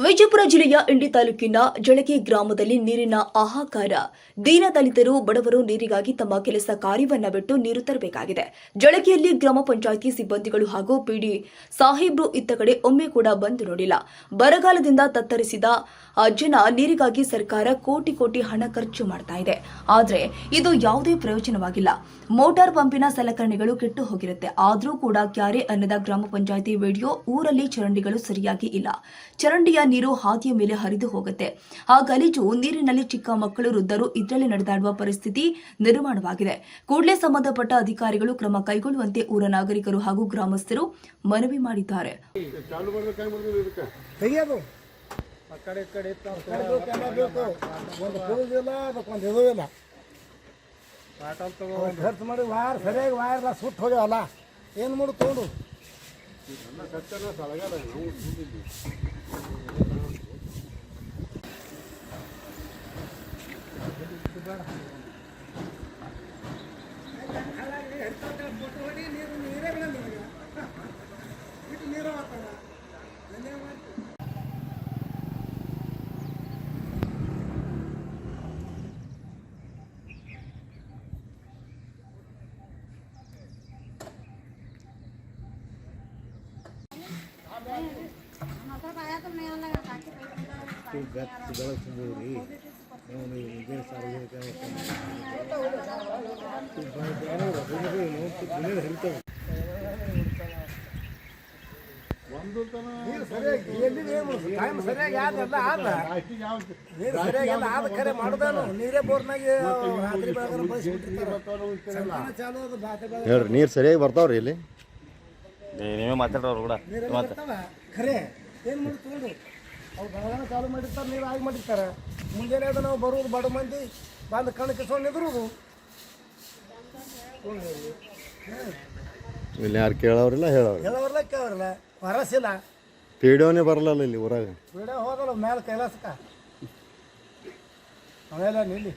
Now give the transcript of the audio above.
ವಿಜಯಪುರ ಜಿಲ್ಲೆಯ ಇಂಡಿ ತಾಲೂಕಿನ ಜಳಕೆ ಗ್ರಾಮದಲ್ಲಿ ನೀರಿನ ಹಾಹಾಕಾರ. ದೀನದಲಿತರು ಬಡವರು ನೀರಿಗಾಗಿ ತಮ್ಮ ಕೆಲಸ ಕಾರ್ಯವನ್ನ ಬಿಟ್ಟು ನೀರು ತರಬೇಕಾಗಿದೆ. ಜಳಕೆಯಲ್ಲಿ ಗ್ರಾಮ ಪಂಚಾಯಿತಿ ಸಿಬ್ಬಂದಿಗಳು ಹಾಗೂ ಪಿಡಿ ಸಾಹೇಬ್ರು ಇತ್ತ ಕಡೆ ಒಮ್ಮೆ ಕೂಡ ಬಂದು ನೋಡಿಲ್ಲ. ಬರಗಾಲದಿಂದ ತತ್ತರಿಸಿದ ಜನ ನೀರಿಗಾಗಿ ಸರ್ಕಾರ ಕೋಟಿ ಕೋಟಿ ಹಣ ಖರ್ಚು ಮಾಡ್ತಾ ಇದೆ. ಆದ್ರೆ ಇದು ಯಾವುದೇ ಪ್ರಯೋಜನವಾಗಿಲ್ಲ. ಮೋಟಾರ್ ಪಂಪಿನ ಸಲಕರಣೆಗಳು ಕೆಟ್ಟು ಹೋಗಿರುತ್ತೆ. ಆದ್ರೂ ಕೂಡ ಕ್ಯಾರೆ ಅನ್ನದ ಗ್ರಾಮ ಪಂಚಾಯಿತಿ ವಿಡಿಯೋ. ಊರಲ್ಲಿ ಚರಂಡಿಗಳು ಸರಿಯಾಗಿ ಇಲ್ಲ. ಚರಂಡಿಯ ನೀರು ಹಾದಿಯ ಮೇಲೆ ಹರಿದು ಹೋಗುತ್ತೆ. ಆ ಗಲೀಜು ನೀರಿನಲ್ಲಿ ಚಿಕ್ಕ ಮಕ್ಕಳು, ವೃದ್ಧರು ಇದರಲ್ಲಿ ನಡೆದಾಡುವ ಪರಿಸ್ಥಿತಿ ನಿರ್ಮಾಣವಾಗಿದೆ. ಕೂಡಲೇ ಸಂಬಂಧಪಟ್ಟ ಅಧಿಕಾರಿಗಳು ಕ್ರಮ ಕೈಗೊಳ್ಳುವಂತೆ ಊರ ನಾಗರಿಕರು ಹಾಗೂ ಗ್ರಾಮಸ್ಥರು ಮನವಿ ಮಾಡಿದ್ದಾರೆ. ಏನು ಮಾಡು ತಗೊಂಡು ನೀರು ಸರಿಯಾಗಿ ಬರ್ತಾವ್ರಿ ಇಲ್ಲಿ. ನೀವೇ ಮಾತಾಡೋರು ಕೂಡ ಖರೆ ಏನು ಮಾಡಿ ತಗೊಂಡು ಅವ್ರು ಗಣಗಣ ಚಾಲು ಮಾಡಿರ್ತಾರೆ, ನೀರು ಆಗಿ ಮಾಡಿರ್ತಾರೆ. ಮುಂಜಾನೆ ಅದು ನಾವು ಬರುವುದು ಬಡ ಮಂದಿ ಬಂದು ಕಣ್ಣು ಕಿಸ್ಕೊಂಡು ನಿದ್ರುವುದು. ಇಲ್ಲಿ ಯಾರು ಕೇಳೋರಿಲ್ಲ ಹೇಳೋರಿಲ್ಲ ಕೇಳೋರಿಲ್ಲ, ವರಸಿಲ್ಲ. ಪೀಡಿಯೋನೇ ಬರಲ್ಲ ಇಲ್ಲಿ ಊರಾಗ. ಪೀಡಿಯೋ ಹೋಗಲ್ಲ ಮೇಲೆ ಕೈಲಾಸಕ್ಕೆ ಅವೆಲ್ಲ ನಿಲ್ಲಿ.